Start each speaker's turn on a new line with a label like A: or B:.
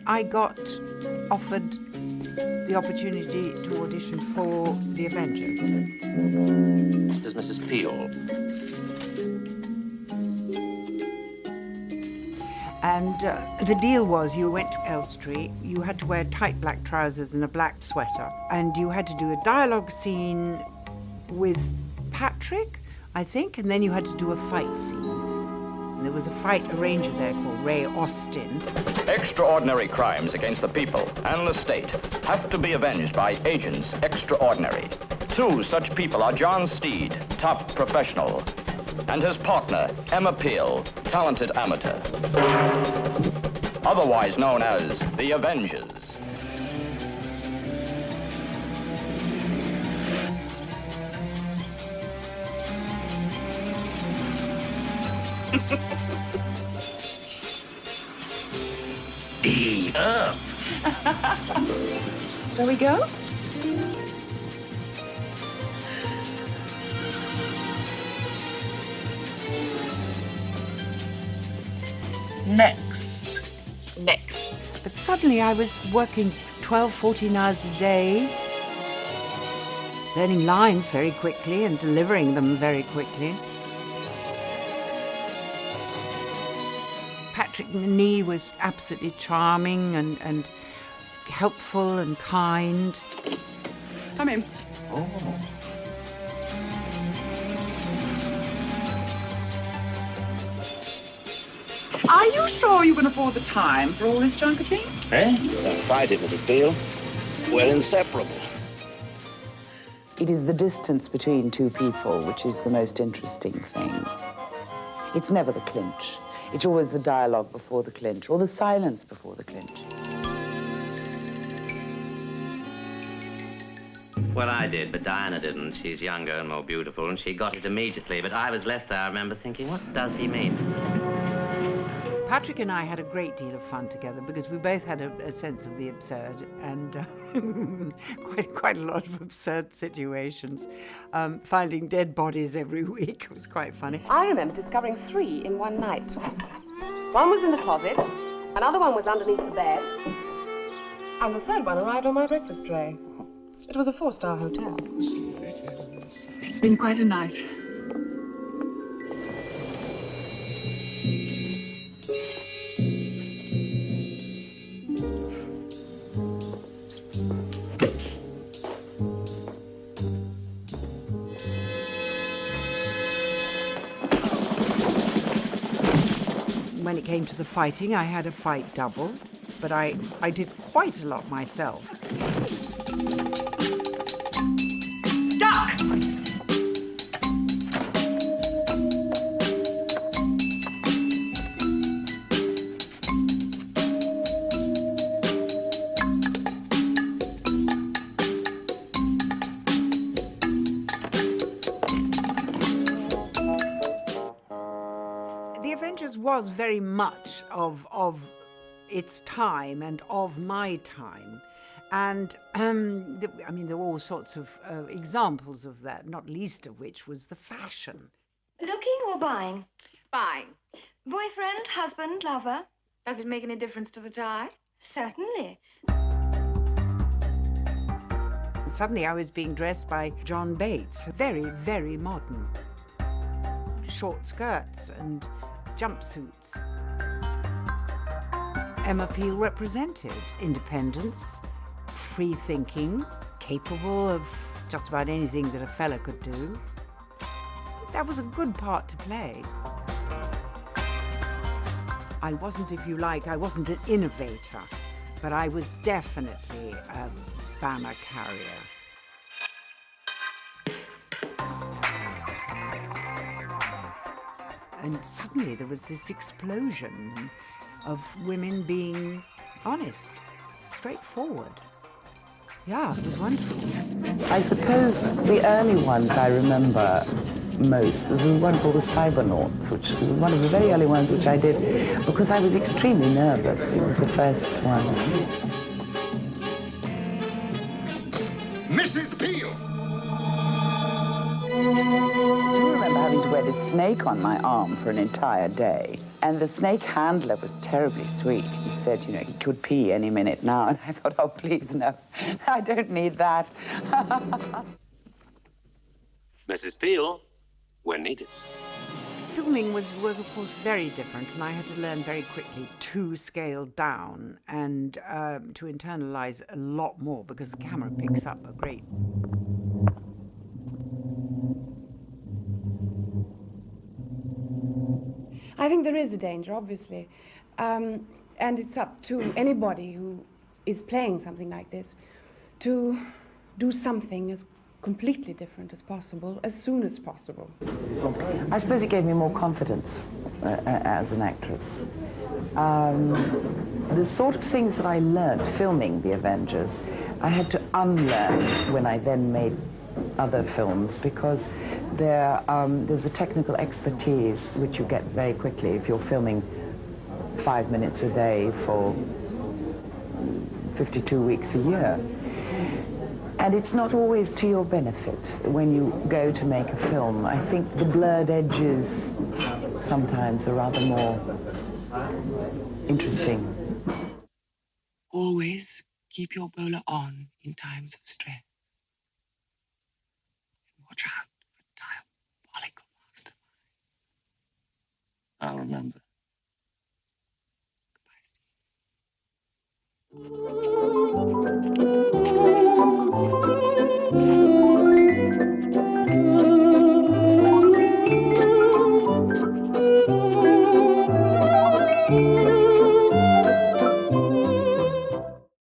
A: I got offered the opportunity to audition for The Avengers.
B: This is Mrs. Peel.
A: And the deal was you went to Elstree, you had to wear tight black trousers and a black sweater, and you had to do a dialogue scene with Patrick, I think, and then you had to do a fight scene. And there was a fight arranger there called Ray Austin.
C: Extraordinary crimes against the people and the state have to be avenged by agents extraordinary. Two such people are John Steed, top professional, and his partner, Emma Peel, talented amateur. Otherwise known as the Avengers.
B: Eat up.
D: Shall we go?
B: Next.
A: But suddenly I was working 12, 14 hours a day, learning lines very quickly and delivering them very quickly. Patrick Nee was absolutely charming and helpful and kind.
D: Come in.
B: Oh.
D: Are you sure you can afford the time for all this junketing?
B: Eh? Don't fight it, Mrs. Peel. We're inseparable.
E: It is the distance between two people which is the most interesting thing. It's never the clinch. It's always the dialogue before the clinch, or the silence before the clinch.
F: Well, I did, but Diana didn't. She's younger and more beautiful, and she got it immediately. But I was left there, I remember thinking, what does he mean?
A: Patrick and I had a great deal of fun together because we both had a sense of the absurd and quite a lot of absurd situations. Finding dead bodies every week was quite funny.
G: I remember discovering 3 in one night. One was in the closet, another one was underneath the bed, and the third one arrived on my breakfast tray. It was a 4-star hotel.
D: It's been quite a night.
A: When it came to the fighting, I had a fight double, but I did quite a lot myself.
D: Duck!
A: The Avengers was very much of its time and of my time. And, I mean, there were all sorts of examples of that, not least of which was the fashion.
H: Looking or buying?
D: Buying.
H: Boyfriend, husband, lover?
D: Does it make any difference to the tie?
H: Certainly.
A: Suddenly I was being dressed by John Bates, very, very modern. Short skirts and jumpsuits. Emma Peel represented independence, free thinking, capable of just about anything that a fella could do. That was a good part to play. I wasn't, if you like, I wasn't an innovator, but I was definitely a banner carrier. And suddenly there was this explosion of women being honest, straightforward. Yeah, it was wonderful.
E: I suppose the early ones I remember most. There's one called the Cybernauts, which was one of the very early ones which I did because I was extremely nervous. It was the first one.
I: Mrs. Peel!
E: I do remember having to wear this snake on my arm for an entire day. And the snake handler was terribly sweet. He said, you know, he could pee any minute now. And I thought, oh, please, no, I don't need that.
B: Mrs. Peel, when needed.
A: Filming was, of course, very different, and I had to learn very quickly to scale down and to internalize a lot more, because the camera picks up a great...
G: I think there is a danger, obviously. And it's up to anybody who is playing something like this to do something as completely different as possible, as soon as possible.
E: I suppose it gave me more confidence as an actress. The sort of things that I learned filming The Avengers, I had to unlearn when I then made other films, because there's a technical expertise which you get very quickly if you're filming 5 minutes a day for 52 weeks a year. And it's not always to your benefit when you go to make a film. I think the blurred edges sometimes are rather more interesting.
I: Always keep your bowler on in times of stress. Watch out.